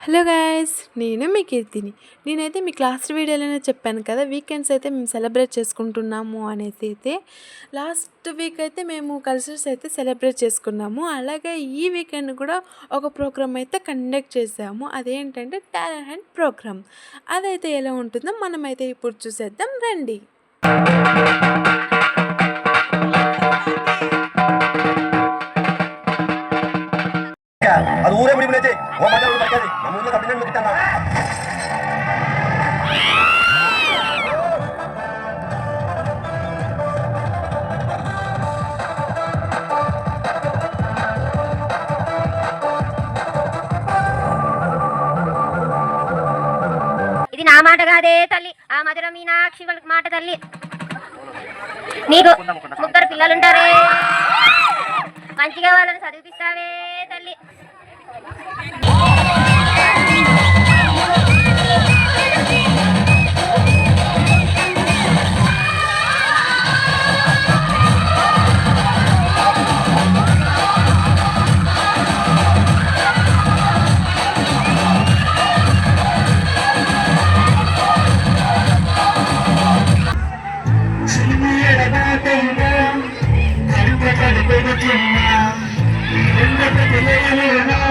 Hello guys, నేను మీ కీర్తిని. నేనైతే మీకు లాస్ట్ వీడియోలోనే చెప్పాను కదా, వీకెండ్స్ అయితే మేము సెలబ్రేట్ చేసుకుంటున్నాము అనేసి. అయితే లాస్ట్ వీక్ అయితే మేము కల్చర్స్ అయితే సెలబ్రేట్ చేసుకున్నాము. అలాగే ఈ వీకెండ్ కూడా ఒక ప్రోగ్రామ్ అయితే కండక్ట్ చేసాము. అదేంటంటే టాలెంట్ హంట్ ప్రోగ్రామ్. అదైతే ఎలా ఉంటుందో మనమైతే ఇప్పుడు చూసేద్దాం రండి. அது ஊரே முடிவு நினைச்சு உன் மச்சான் ஒண்ணு படிக்காது. நம்ம ஊர்ல தமிழ்நாடு வந்துட்டாங்க. ఇది నా మాట కాదే తల్లి, ఆ మధుర మీనాక్షి వాళ్ళ మాట తల్లి. నీకు ముగ్గురు పిల్లలుంటారే, మంచిగా వాళ్ళని చదివిస్తావే తల్లి. Thank you.